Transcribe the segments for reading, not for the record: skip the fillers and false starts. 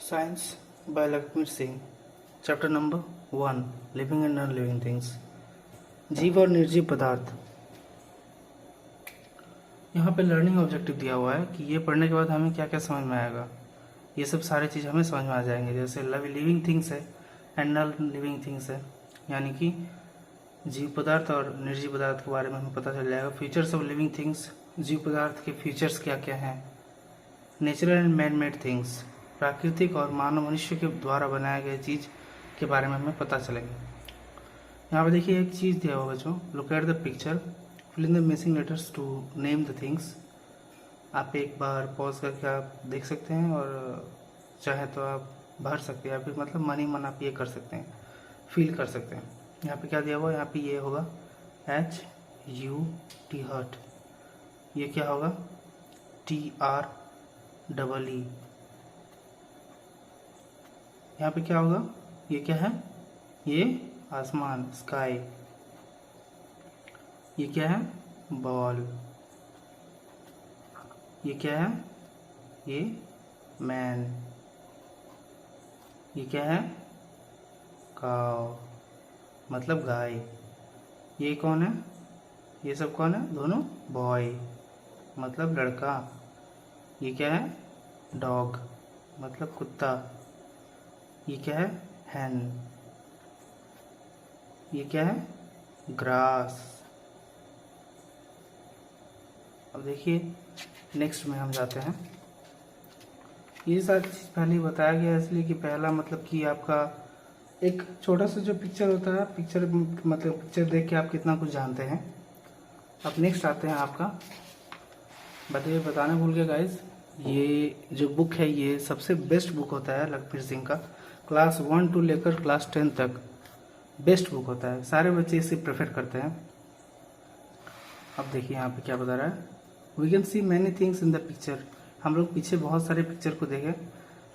Science by Lakshmi Singh. Chapter number 1 living and non living things. जीव और निर्जीव पदार्थ। यहाँ पे लर्निंग ऑब्जेक्टिव दिया हुआ है कि ये पढ़ने के बाद हमें क्या क्या समझ में आएगा। ये सब सारी चीज़ हमें समझ में आ जाएंगे। जैसे लिविंग थिंग्स है एंड नॉन लिविंग थिंग्स है, यानी कि जीव पदार्थ और निर्जीव पदार्थ के बारे में हमें पता चल जाएगा। फीचर्स ऑफ लिविंग थिंग्स, जीव पदार्थ के फीचर्स क्या क्या हैं। Natural and man made things, प्राकृतिक और मानव मनुष्य के द्वारा बनाए गए चीज़ के बारे में हमें पता चलेगा। यहाँ पे देखिए एक चीज़ दिया हुआ बच्चों, look at the picture, fill in the missing letters to name the things. आप एक बार पॉज करके आप देख सकते हैं और चाहे तो आप भर सकते हैं या फिर मतलब मन ही मन आप ये कर सकते हैं, फील कर सकते हैं। यहाँ पे क्या दिया हुआ है, यहाँ पे ये होगा HUT हर्ट, ये क्या होगा TREE। यहाँ पे क्या होगा, ये क्या है, ये आसमान स्काई। ये क्या है, बॉल। ये क्या है, ये मैन। ये क्या है, काव मतलब गाय। ये कौन है, ये सब कौन है, दोनों बॉय मतलब लड़का। ये क्या है, डॉग मतलब कुत्ता। ये क्या है, हैन। ये क्या है, ग्रास। अब देखिए नेक्स्ट में हम जाते हैं। ये सारी चीज़ पहले ही बताया गया है, इसलिए कि पहला मतलब कि आपका एक छोटा सा जो पिक्चर होता है, पिक्चर मतलब पिक्चर देख के आप कितना कुछ जानते हैं। अब नेक्स्ट आते हैं आपका, बताना भूल गया गाइज, ये जो बुक है ये सबसे बेस्ट बुक होता है लखबीर सिंह का। क्लास 1 टू लेकर क्लास 10 तक बेस्ट बुक होता है, सारे बच्चे इसे प्रेफर करते हैं। अब देखिए यहाँ पे क्या बता रहा है, we can see many things in the picture. हम लोग पीछे बहुत सारे पिक्चर को देखे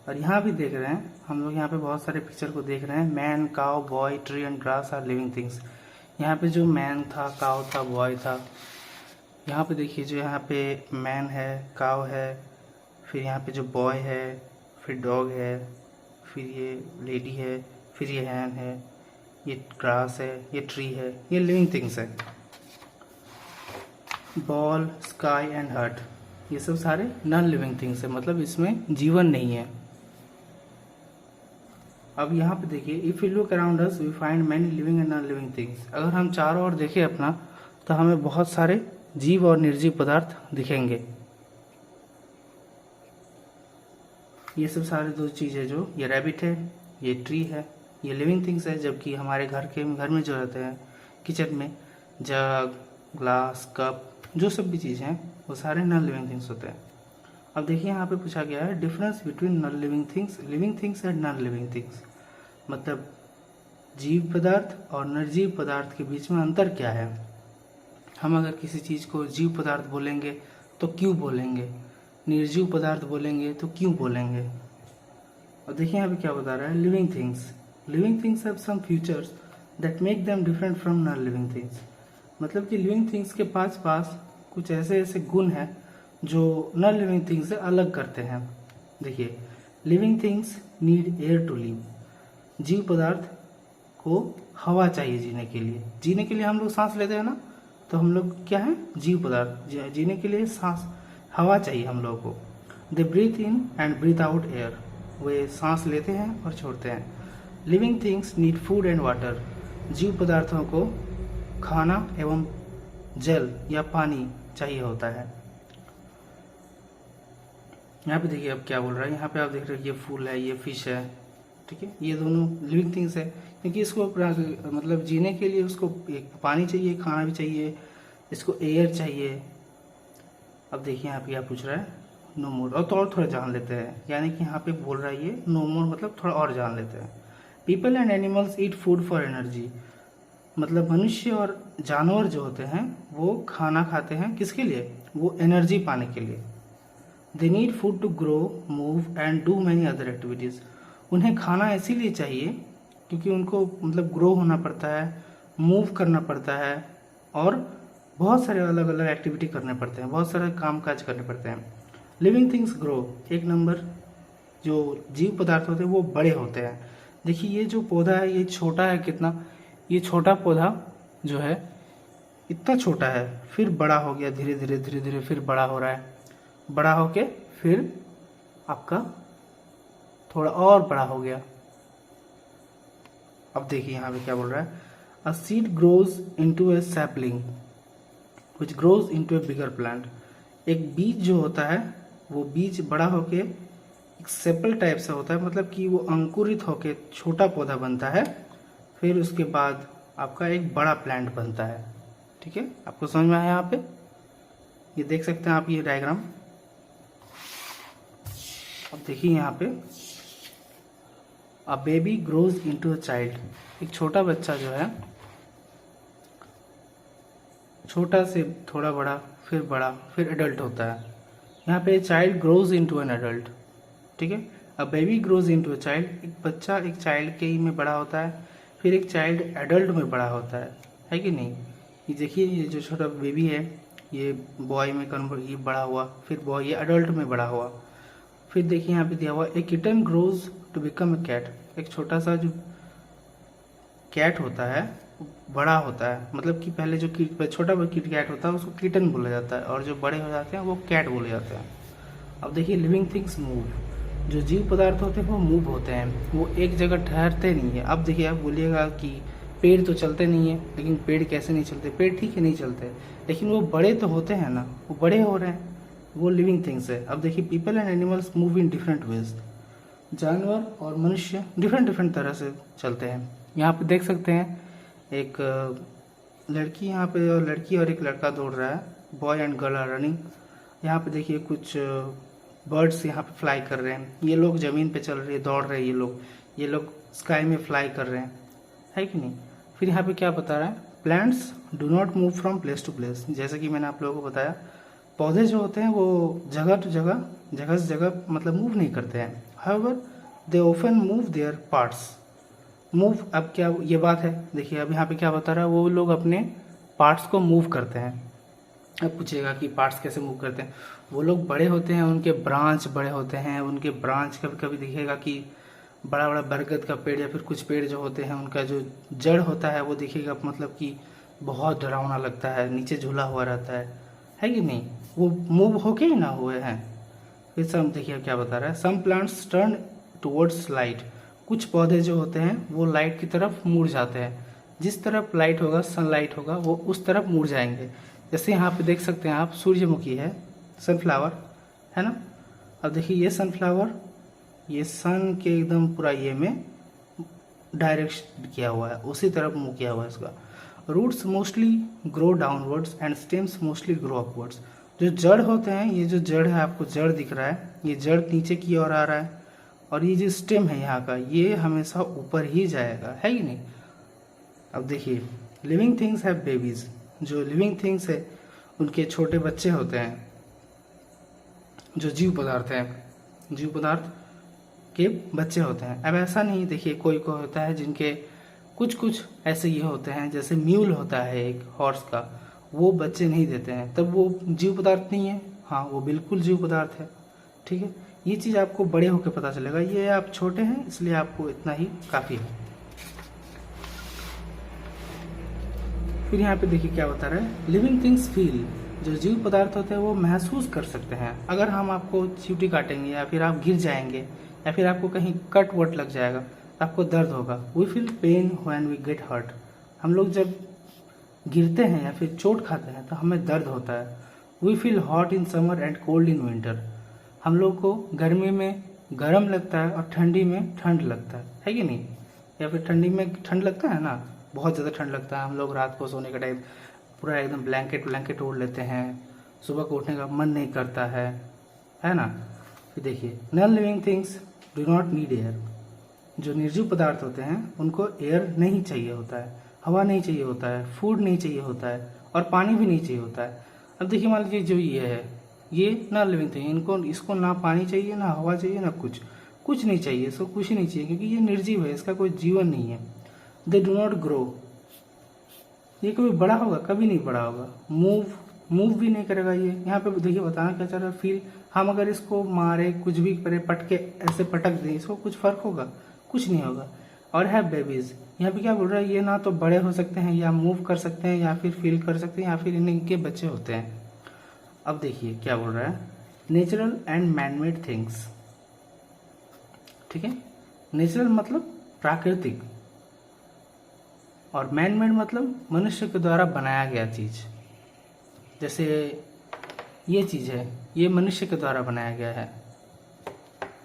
और यहाँ भी देख रहे हैं, हम लोग यहाँ पे बहुत सारे पिक्चर को देख रहे हैं। Man, cow, boy, tree and grass are living things. यहाँ पे जो मैन था, काउ था, बॉय था। यहाँ पे देखिए जो यहाँ पे मैन है, काउ है, फिर यहाँ पे जो बॉय है, फिर डॉग है, फिर ये लेडी है, फिर ये हैन है, ये ग्रास है, ये ट्री है, ये लिविंग थिंग्स है। बॉल, स्काई एंड हर्ट, ये सब सारे नॉन लिविंग थिंग्स है, मतलब इसमें जीवन नहीं है। अब यहाँ पे देखिए, if you look around us we find many living and non living things. अगर हम चारों ओर देखें अपना, तो हमें बहुत सारे जीव और निर्जीव पदार्थ दिखेंगे। ये सब सारे दो चीज़ें, जो ये रैबिट है, ये ट्री है, ये लिविंग थिंग्स है। जबकि हमारे घर में जो रहते हैं किचन में, जग, ग्लास, कप, जो सब भी चीज़ हैं वो सारे नॉन लिविंग थिंग्स होते हैं। अब देखिए यहाँ पे पूछा गया है difference between non living things and non living things, मतलब जीव पदार्थ और निर्जीव पदार्थ के बीच में अंतर क्या है। हम अगर किसी चीज़ को जीव पदार्थ बोलेंगे तो क्यों बोलेंगे, निर्जीव पदार्थ बोलेंगे तो क्यों बोलेंगे। और देखिए यहाँ पे क्या बता रहा है, living things have some features that make them different from non living things. मतलब कि लिविंग थिंग्स के पास कुछ ऐसे ऐसे गुण हैं जो नॉन लिविंग थिंग्स से अलग करते हैं। देखिए, living things need air to live. जीव पदार्थ को हवा चाहिए जीने के लिए हम लोग सांस लेते हैं ना, तो हम लोग क्या है, जीव पदार्थ। जीने के लिए सांस, हवा चाहिए हम लोगों को। They breathe in and breathe out air, वे सांस लेते हैं और छोड़ते हैं। Living things need food and water. जीव पदार्थों को खाना एवं जल या पानी चाहिए होता है। यहाँ पे देखिए अब क्या बोल रहा है, यहाँ पे आप देख रहे हो ये फूल है, ये फिश है, ठीक है, ये दोनों लिविंग थिंग्स है। क्योंकि इसको मतलब जीने के लिए उसको एक पानी चाहिए, खाना भी चाहिए, इसको एयर चाहिए। अब देखिए यहाँ पे क्या पूछ रहा है, नो मोर। और तो और थोड़ा जान लेते हैं, यानी कि यहाँ पे बोल रहा है ये नो मोर, मतलब थोड़ा और जान लेते हैं। People and animals eat food for energy, मतलब मनुष्य और जानवर जो होते हैं वो खाना खाते हैं किसके लिए, वो एनर्जी पाने के लिए। They need food to grow, move and do many other activities. उन्हें खाना इसीलिए चाहिए क्योंकि उनको मतलब ग्रो होना पड़ता है, मूव करना पड़ता है और बहुत सारे अलग अलग एक्टिविटी करने पड़ते हैं, बहुत सारे काम काज करने पड़ते हैं। लिविंग थिंग्स ग्रो, एक नंबर जो जीव पदार्थ होते हैं वो बड़े होते हैं। देखिए ये जो पौधा है ये छोटा है कितना, ये छोटा पौधा जो है इतना छोटा है, फिर बड़ा हो गया धीरे धीरे धीरे धीरे, फिर बड़ा हो रहा है, बड़ा होके फिर आपका थोड़ा और बड़ा हो गया। अब देखिए यहाँ पे क्या बोल रहा है, a seed grows into A sapling which grows into A bigger plant. एक बीज जो होता है वो बीज बड़ा होके एक सेपल टाइप से होता है, मतलब कि वो अंकुरित होके छोटा पौधा बनता है, फिर उसके बाद आपका एक बड़ा प्लांट बनता है। ठीक है, आपको समझ में आया यहाँ पे? ये देख सकते हैं आप ये डायग्राम। अब देखिए यहाँ पे, a baby grows into a child, एक छोटा बच्चा जो है छोटा से थोड़ा बड़ा, फिर बड़ा, फिर एडल्ट होता है। यहाँ पे child grows into an adult. ठीक है, a baby grows into a child, एक बच्चा एक चाइल्ड के ही में बड़ा होता है, फिर एक चाइल्ड एडल्ट में बड़ा होता है कि नहीं? ये देखिए ये जो छोटा बेबी है ये बॉय में कन्वर्ट, ये बड़ा हुआ, फिर बॉय, ये एडल्ट में बड़ा हुआ। फिर देखिए यहाँ पे दिया हुआ a kitten grows to become a cat, एक छोटा सा जो कैट होता है बड़ा होता है, मतलब कि पहले जो छोटा किट कैट होता है उसको किटन बोला जाता है, और जो बड़े हो जाते हैं वो कैट बोले जाते हैं। अब देखिए लिविंग थिंग्स मूव, जो जीव पदार्थ होते हैं वो मूव होते हैं, वो एक जगह ठहरते नहीं है। अब देखिए आप बोलिएगा कि पेड़ तो चलते नहीं है, लेकिन पेड़ कैसे नहीं चलते? पेड़ ठीक है नहीं चलते, लेकिन वो बड़े तो होते हैं ना, वो बड़े हो रहे हैं, वो लिविंग थिंग्स है। अब देखिए people and animals move in different ways, जानवर और मनुष्य डिफरेंट डिफरेंट तरह से चलते हैं। यहाँ पे देख सकते हैं एक लड़की यहाँ पे, और लड़की और एक लड़का दौड़ रहा है, boy and girl are running. यहाँ पे देखिए कुछ बर्ड्स यहाँ पे फ्लाई कर रहे हैं, ये लोग ज़मीन पे चल रहे हैं, दौड़ रहे हैं, ये लोग स्काई में फ्लाई कर रहे हैं, है कि नहीं? फिर यहाँ पे क्या बता रहा है, plants do not move from place to place. जैसे कि मैंने आप लोगों को बताया, पौधे जो होते हैं वो जगह टू जगह, जगह से जगह मतलब मूव नहीं करते हैं। However they often move there parts move. अब क्या ये बात है, देखिए अब यहाँ पे क्या बता रहा है, वो लोग अपने पार्ट्स को मूव करते हैं। अब पूछेगा कि पार्ट्स कैसे मूव करते हैं? वो लोग बड़े होते हैं, उनके ब्रांच बड़े होते हैं, उनके ब्रांच कभी कभी दिखेगा कि बड़ा बड़ा बरगद का पेड़ या फिर कुछ पेड़ जो होते हैं उनका जो जड़ होता है वो दिखेगा, मतलब कि बहुत डरावना लगता है, नीचे झूला हुआ रहता है कि नहीं? वो मूव होके ही ना हुए हैं। फिर सम देखिए क्या बता रहा है, some plants turn towards light, कुछ पौधे जो होते हैं वो लाइट की तरफ मुड़ जाते हैं, जिस तरफ लाइट होगा, सनलाइट होगा, वो उस तरफ मुड़ जाएंगे। जैसे यहाँ पे देख सकते हैं आप, सूर्यमुखी है, सनफ्लावर है ना। अब देखिए ये सनफ्लावर, ये सन के एकदम पूरा ये में डायरेक्शन किया हुआ है, उसी तरफ मुंह किया हुआ है इसका। Roots mostly grow downwards and stems mostly grow upwards. जो जड़ होते हैं, ये जो जड़ है, आपको जड़ दिख रहा है, ये जड़ नीचे की ओर आ रहा है, और ये जो स्टेम है यहाँ का, ये हमेशा ऊपर ही जाएगा, है कि नहीं? अब देखिए लिविंग थिंग्स हैव बेबीज, जो लिविंग थिंग्स है उनके छोटे बच्चे होते हैं, जो जीव पदार्थ हैं, जीव पदार्थ के बच्चे होते हैं। अब ऐसा नहीं, देखिए कोई को होता है जिनके कुछ ऐसे ये होते हैं, जैसे म्यूल होता है एक हॉर्स का, वो बच्चे नहीं देते हैं, तब वो जीव पदार्थ नहीं है? हाँ, वो बिल्कुल जीव पदार्थ है। ठीक है, ये चीज़ आपको बड़े होकर पता चलेगा, ये आप छोटे हैं इसलिए आपको इतना ही काफ़ी है। फिर यहाँ पे देखिए क्या बता रहा है, लिविंग थिंग्स फील, जो जीव पदार्थ होते हैं वो महसूस कर सकते हैं। अगर हम आपको चींटी काटेंगे, या फिर आप गिर जाएंगे, या फिर आपको कहीं कट वट लग जाएगा तो आपको दर्द होगा। We feel pain when we get hurt, हम लोग जब गिरते हैं या फिर चोट खाते हैं तो हमें दर्द होता है। We feel hot in summer and cold in winter, हम लोग को गर्मी में गर्म लगता है और ठंडी में ठंड लगता है कि नहीं? या फिर ठंडी में ठंड लगता है ना, बहुत ज़्यादा ठंड लगता है, हम लोग रात को सोने के टाइम पूरा एकदम ब्लैंकेट ओढ़ लेते हैं, सुबह को उठने का मन नहीं करता है ना। फिर देखिए non living things do not need air, जो निर्जीव पदार्थ होते हैं उनको एयर नहीं चाहिए होता है, हवा नहीं चाहिए होता है, फूड नहीं चाहिए होता है, और पानी भी नहीं चाहिए होता है। अब देखिए मान लीजिए जो ये है, ये नॉन लिविंग थिंग, इसको ना पानी चाहिए, ना हवा चाहिए, ना कुछ नहीं चाहिए, इसको कुछ नहीं चाहिए, क्योंकि ये निर्जीव है, इसका कोई जीवन नहीं है। दे डू नॉट ग्रो, ये कभी बड़ा होगा? कभी नहीं बड़ा होगा। मूव भी नहीं करेगा ये। यहाँ पे देखिए बताना क्या चाह रहा है, फील हम अगर इसको मारे, कुछ भी करे, पटके ऐसे पटक दें, इसको कुछ फर्क होगा? कुछ नहीं होगा। और है बेबीज, यहाँ पे क्या बोल रहा है, ये ना तो बड़े हो सकते हैं या मूव कर सकते हैं या फिर फील कर सकते हैं या फिर इनके बच्चे होते हैं। अब देखिए क्या बोल रहा है, नेचुरल एंड मैनमेड थिंग्स। ठीक है, नेचुरल मतलब प्राकृतिक और मैनमेड मतलब मनुष्य के द्वारा बनाया गया चीज। जैसे ये चीज है, ये मनुष्य के द्वारा बनाया गया है।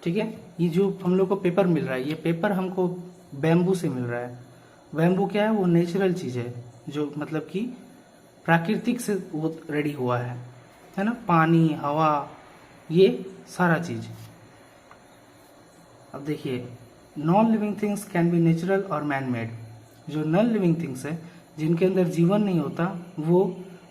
ठीक है, ये जो हम लोग को पेपर मिल रहा है, ये पेपर हमको बैम्बू से मिल रहा है। बैम्बू क्या है, वो नेचुरल चीज है, जो मतलब कि प्राकृतिक से वो रेडी हुआ है ना। पानी, हवा, ये सारा चीज। अब देखिए, non living things can be natural और मैन मेड। जो नॉन लिविंग थिंग्स है, जिनके अंदर जीवन नहीं होता, वो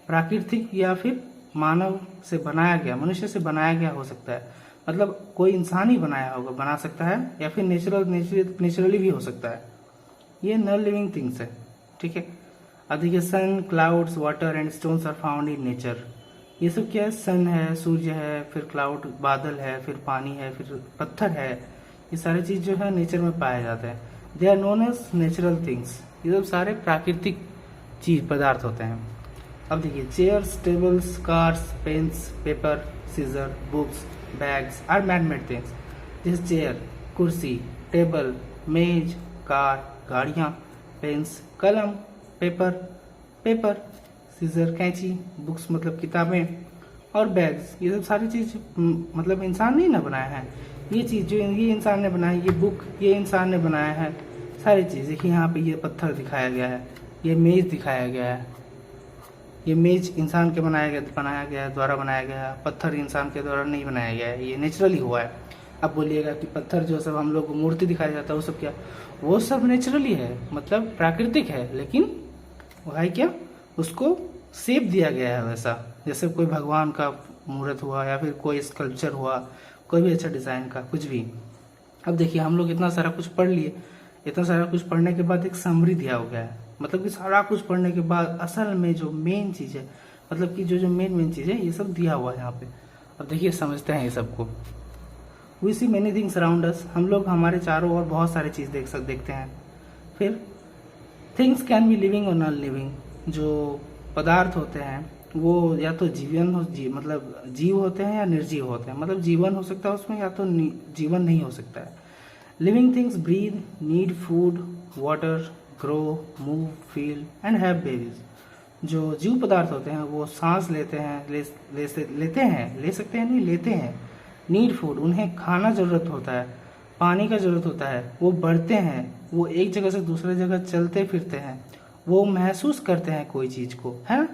प्राकृतिक या फिर मानव से बनाया गया, मनुष्य से बनाया गया हो सकता है। मतलब कोई इंसान ही बनाया होगा, बना सकता है, या फिर नेचुरली भी हो सकता है। ये नॉन लिविंग थिंग्स है। ठीक है, अब देखिए, sun, clouds, water and stones are found in nature. ये सब क्या है, सन है, सूर्य है, फिर क्लाउड बादल है, फिर पानी है, फिर पत्थर है। ये सारे चीज जो है नेचर में पाए जाते हैं। They are known as natural things. ये सब सारे प्राकृतिक चीज पदार्थ होते हैं। अब देखिए, chairs, tables, cars, pens, paper, scissor, books, bags are man made things. जैसे चेयर, कुर्सी, टेबल, मेज, कार, गाड़ियाँ, पेन्स, कलम, पेपर, सीजर, कैंची, बुक्स मतलब किताबें, और बैग्स। ये सब सारी चीज मतलब इंसान नहीं ना बनाया है। ये चीज जो ये इंसान ने बनाई, ये बुक ये इंसान ने बनाया है। सारी चीज देखिए, यहाँ पे ये पत्थर दिखाया गया है, ये मेज दिखाया गया है। ये मेज इंसान के बनाया गया है, द्वारा बनाया गया है। पत्थर इंसान के द्वारा नहीं बनाया गया है, ये नेचुरली हुआ है। अब बोलिएगा कि पत्थर जो सब हम लोग को मूर्ति दिखाया जाता है, वो सब क्या, वो सब नेचुरली है, मतलब प्राकृतिक है, लेकिन वो है क्या, उसको शेप दिया गया है वैसा। जैसे कोई भगवान का मूर्त हुआ या फिर कोई स्कल्पचर हुआ, कोई भी अच्छा डिजाइन का कुछ भी। अब देखिए, हम लोग इतना सारा कुछ पढ़ लिए, इतना सारा कुछ पढ़ने के बाद एक समरी दिया हो गया है। मतलब कि सारा कुछ पढ़ने के बाद असल में जो मेन चीज है, मतलब कि जो मेन चीज है, ये सब दिया हुआ है यहाँ पे। अब देखिए, समझते हैं ये सबको। We see many things around us. हम लोग हमारे चारों ओर बहुत सारी चीज देखते हैं। फिर थिंग्स कैन बी लिविंग और नॉन लिविंग। जो पदार्थ होते हैं वो या तो मतलब जीव होते हैं या निर्जीव होते हैं। मतलब जीवन हो सकता है उसमें, या तो जीवन नहीं हो सकता है। Living things breathe, need food, water, grow, move, feel and have babies. जो जीव पदार्थ होते हैं वो सांस लेते हैं, ले सकते हैं, नहीं लेते हैं। नीड फूड, उन्हें खाना जरूरत होता है, पानी का जरूरत होता है, वो बढ़ते हैं, वो एक जगह से दूसरे जगह चलते फिरते हैं, वो महसूस करते हैं कोई चीज को, है ना।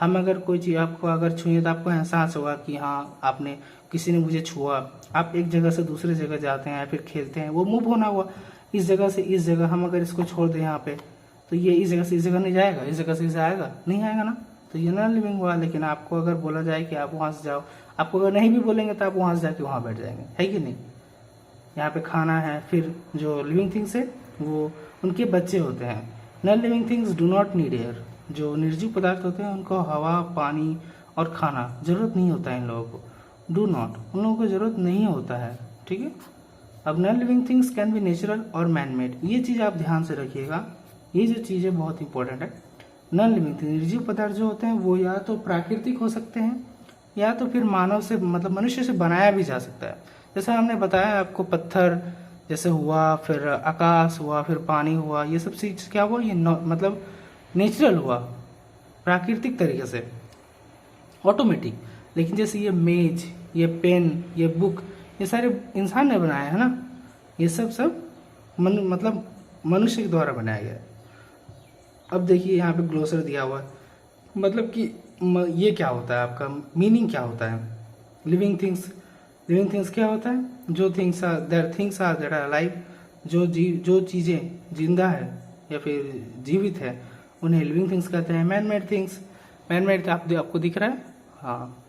हम अगर कोई चीज आपको अगर छुए तो आपको एहसास होगा कि हाँ, आपने किसी ने मुझे छुआ। आप एक जगह से दूसरे जगह जाते हैं या फिर खेलते हैं, वो मूव होना हुआ, इस जगह से इस जगह। हम अगर इसको छोड़ दें यहाँ पे, तो ये इस जगह से इस जगह नहीं जाएगा, इस जगह से इसे आएगा, नहीं आएगा ना। तो ये नॉन लिविंग हुआ। लेकिन आपको अगर बोला जाए कि आप वहां से जाओ, आपको अगर नहीं भी बोलेंगे तो आप वहां से जाके वहां बैठ जाएंगे, है कि नहीं। यहाँ पे खाना है। फिर जो लिविंग थिंग्स है वो उनके बच्चे होते हैं। Non living things do not need air. जो निर्जीव पदार्थ होते हैं उनको हवा, पानी और खाना जरूरत नहीं होता है इन लोगों को। डू नॉट, उन लोगों को जरूरत नहीं होता है। ठीक है। अब non living things can be natural और मैन मेड। ये चीज आप ध्यान से रखिएगा, ये जो चीज है बहुत इंपॉर्टेंट है। नॉन लिविंग थिंग, निर्जीव पदार्थ जो होते हैं वो या तो प्राकृतिक हो सकते हैं या तो फिर मानव से मतलब मनुष्य से बनाया भी जा सकता है। जैसे हमने बताया आपको, पत्थर जैसे हुआ, फिर आकाश हुआ, फिर पानी हुआ, ये सब चीज क्या हुआ, ये मतलब नेचुरल हुआ, प्राकृतिक तरीके से, ऑटोमेटिक। लेकिन जैसे ये मेज, ये पेन, ये बुक, ये सारे इंसान ने बनाया है ना। ये सब मतलब मनुष्य के द्वारा बनाया गया है। अब देखिए यहाँ पे ग्लोसर दिया हुआ है, मतलब कि ये क्या होता है, आपका मीनिंग क्या होता है। लिविंग थिंग्स क्या होता है, जो things are that are alive. जो चीजें जिंदा है या फिर जीवित है उन्हें लिविंग थिंग्स कहते हैं। मैन मेड आपको दिख रहा है, हाँ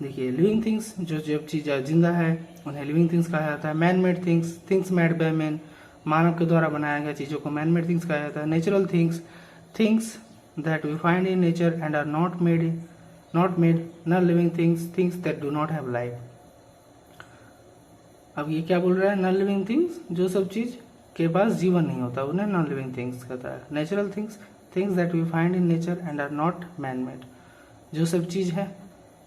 देखिए, लिविंग थिंग्स जो चीज जिंदा है उन्हें लिविंग थिंग्स कहा जाता है। Man made things made by man, मानव के द्वारा बनाया गया चीजों को मैन मेड थिंग्स कहा जाता है। Natural things that we find in nature and are not made, non living things that do not have life। अब ये क्या बोल रहा है, नॉन लिविंग थिंग्स, जो सब चीज के पास जीवन नहीं होता उन्हें नॉन लिविंग थिंग्स कहता है। Natural things, things that we find in nature and are not man made, जो सब चीज है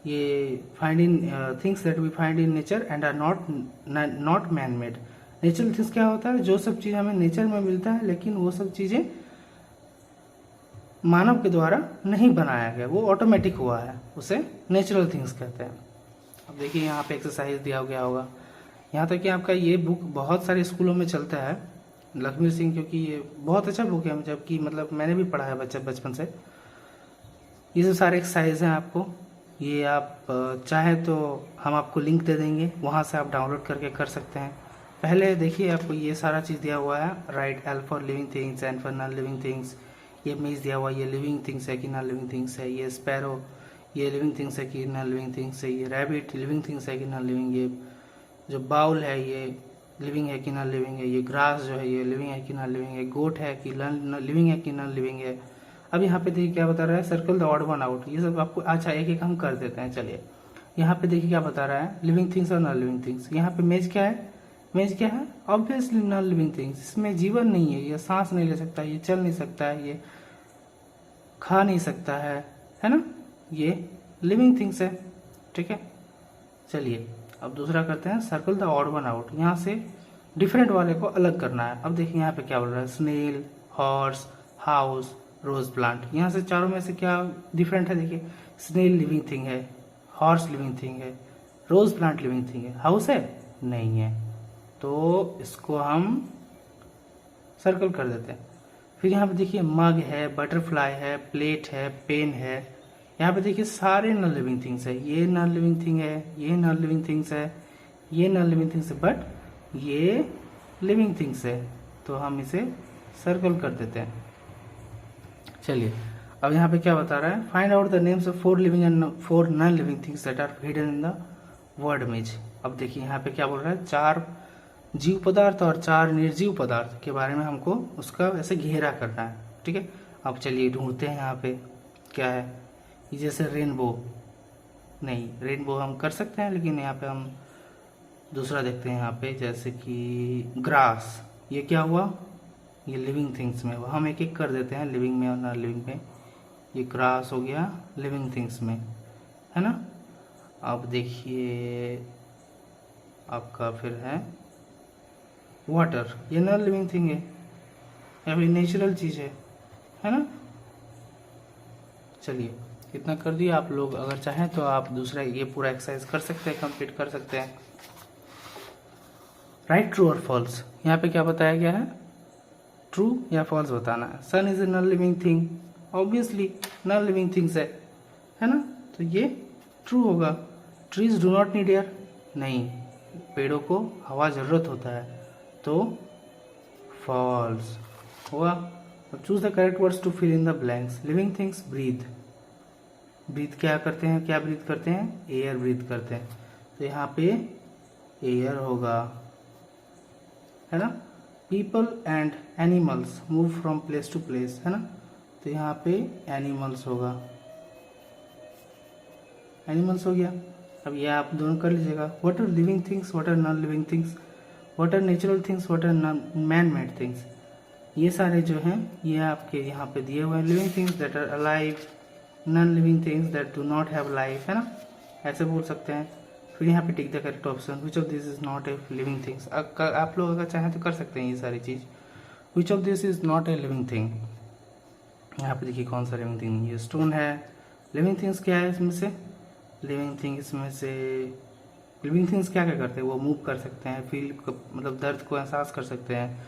ये find in things that we find in nature and are not man made. Natural things क्या होता है, जो सब चीज हमें नेचर में मिलता है लेकिन वो सब चीजें मानव के द्वारा नहीं बनाया गया, वो ऑटोमेटिक हुआ है, उसे नेचुरल थिंग्स कहते हैं। अब देखिए यहाँ पे एक्सरसाइज दिया गया होगा, यहाँ तक कि आपका ये बुक बहुत सारे स्कूलों में चलता है, लक्ष्मी सिंह, क्योंकि ये बहुत अच्छा बुक है, जबकि मतलब मैंने भी पढ़ा है बचपन से। ये सब सारे एक्सरसाइज हैं आपको, ये आप चाहे तो हम आपको लिंक दे देंगे, वहाँ से आप डाउनलोड करके कर सकते हैं। पहले देखिए आपको ये सारा चीज़ दिया हुआ है, right L for living things, N for non living things, ये मेज दिया हुआ है, ये लिविंग थिंग्स है कि नॉन लिविंग थिंग्स है, ये स्पैरो ये लिविंग थिंग्स है कि नॉन लिविंग थिंग्स है, ये रैबिट लिविंग थिंग्स है कि नॉन लिविंग, ये जो बाउल है ये लिविंग है कि नॉन लिविंग है, ये ग्रास जो है ये लिविंग है कि नॉन लिविंग है, गोट है कि लिविंग है कि नॉन लिविंग है। अब यहाँ पे देखिए क्या बता रहा है, circle the odd one out, ये सब आपको अच्छा एक एक हम कर देते हैं। चलिए यहाँ पे देखिए क्या बता रहा है, लिविंग थिंग्स और नॉन लिविंग थिंग्स। यहाँ पे मेज क्या है, मेज क्या है, ऑब्वियसली नॉन लिविंग थिंग्स, इसमें जीवन नहीं है, ये सांस नहीं ले सकता, ये चल नहीं सकता है, ये खा नहीं सकता है ना, ये लिविंग थिंग्स है, ठीक है। चलिए अब दूसरा करते हैं, circle the odd one out, यहाँ से डिफरेंट वाले को अलग करना है। अब देखिए यहाँ पे क्या बोल रहा है, snail, horse, house, rose plant, यहाँ से चारों में से क्या डिफरेंट है, देखिए स्नेल लिविंग थिंग है, हॉर्स लिविंग थिंग है, रोज प्लांट लिविंग थिंग है, हाउस है नहीं है, तो इसको हम सर्कल कर देते हैं। फिर यहाँ पे देखिए मग है, बटरफ्लाई है, प्लेट है, पेन है, यहाँ पे देखिए सारे नॉन लिविंग थिंग्स है, ये नॉन लिविंग थिंग है, ये नॉन लिविंग थिंग्स है, ये नॉन लिविंग थिंग्स है, बट ये लिविंग थिंग्स है, तो हम इसे सर्कल कर देते हैं। चलिए अब यहाँ पे क्या बता रहा है, find out the names of 4 living and 4 non living things that are hidden in the word maze. अब देखिए यहाँ पे क्या बोल रहा है, 4 जीव पदार्थ और 4 निर्जीव पदार्थ के बारे में हमको उसका ऐसे घेरा करना है, ठीक है। अब चलिए ढूंढते हैं यहाँ पे क्या है, जैसे रेनबो, नहीं रेनबो हम कर सकते हैं लेकिन यहाँ पे हम दूसरा देखते हैं यहाँ पे, जैसे कि ग्रास, ये क्या हुआ, ये लिविंग थिंग्स में, हम एक एक कर देते हैं, लिविंग में और नॉन लिविंग में। ये ग्रास हो गया लिविंग थिंग्स में, है ना। अब देखिए आपका फिर है वाटर, ये नॉन लिविंग थिंग है, या फिर नेचुरल चीज है ना। चलिए इतना कर दिया, आप लोग अगर चाहें तो आप दूसरा ये पूरा एक्सरसाइज कर सकते हैं, कंप्लीट कर सकते हैं। राइट ट्रू और फॉल्स, यहाँ पे क्या बताया गया है, ट्रू या फॉल्स बताना है। Sun is a non living thing, obviously non living things है ना, तो ये ट्रू होगा। Trees do not need air, नहीं पेड़ों को हवा जरूरत होता है, तो फॉल्स हुआ। Choose the correct words to fill in the blanks. Living things breathe, breathe क्या करते हैं, क्या ब्रीथ करते हैं, एयर ब्रीथ करते हैं, तो यहाँ पे एयर होगा, है ना। People and animals move from place to place, है ना, तो यहाँ पे एनिमल्स होगा, एनिमल्स हो गया। अब ये आप दोनों कर लीजिएगा, what are living things, what are non living things, what are natural things, what are man made things, ये सारे जो हैं ये आपके यहाँ पे दिए हुए हैं। Living things that are alive, non living things that do not have life, है ना, ऐसे बोल सकते हैं। फिर यहाँ पे tick the correct option, which of this is not a living things. आप लोग अगर चाहें तो कर सकते हैं ये सारी चीज, विच of this is not a living thing. यहाँ पे देखिए कौन सा लिविंग थिंग, ये स्टोन है। लिविंग थिंग्स क्या है इसमें से, लिविंग थिंग इसमें से, लिविंग थिंग्स क्या क्या करते हैं, वो मूव कर सकते हैं, फील मतलब दर्द को एहसास कर सकते हैं,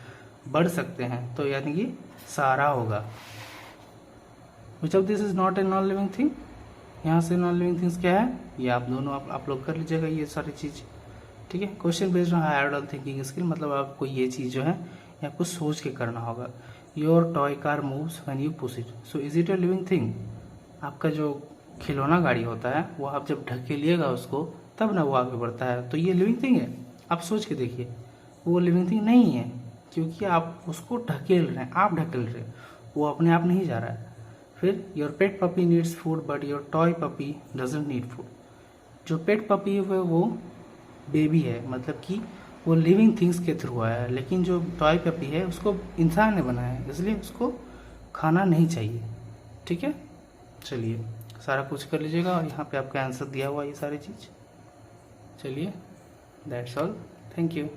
बढ़ सकते हैं, तो यानी कि सारा होगा। विच of this is not A non living thing, यहाँ से नॉन लिविंग थिंग्स क्या है, ये आप दोनों आप लोग कर लीजिएगा ये सारी चीज, ठीक है। Question based on higher order thinking skill, मतलब आपको ये चीज जो है ये आपको सोच के करना होगा। Your toy car moves when you push it, so is it a living thing. आपका जो खिलौना गाड़ी होता है वो आप जब ढकेलिएगा उसको तब ना वो आगे बढ़ता है, तो ये लिविंग थिंग है। आप सोच के देखिए, वो लिविंग थिंग नहीं है, क्योंकि आप उसको ढकेल रहे हैं, आप ढकेल रहे हैं, वो अपने आप नहीं जा रहा है। फिर your pet puppy needs food but your toy puppy doesn't need food. जो पेट पपी है वो बेबी है, मतलब कि वो लिविंग थिंग्स के थ्रू आया है, लेकिन जो टॉय पपी है उसको इंसान ने बनाया है, इसलिए उसको खाना नहीं चाहिए। ठीक है, चलिए सारा कुछ कर लीजिएगा, और यहाँ पे आपका आंसर दिया हुआ ये सारी चीज़। चलिए, दैट्स ऑल, थैंक यू।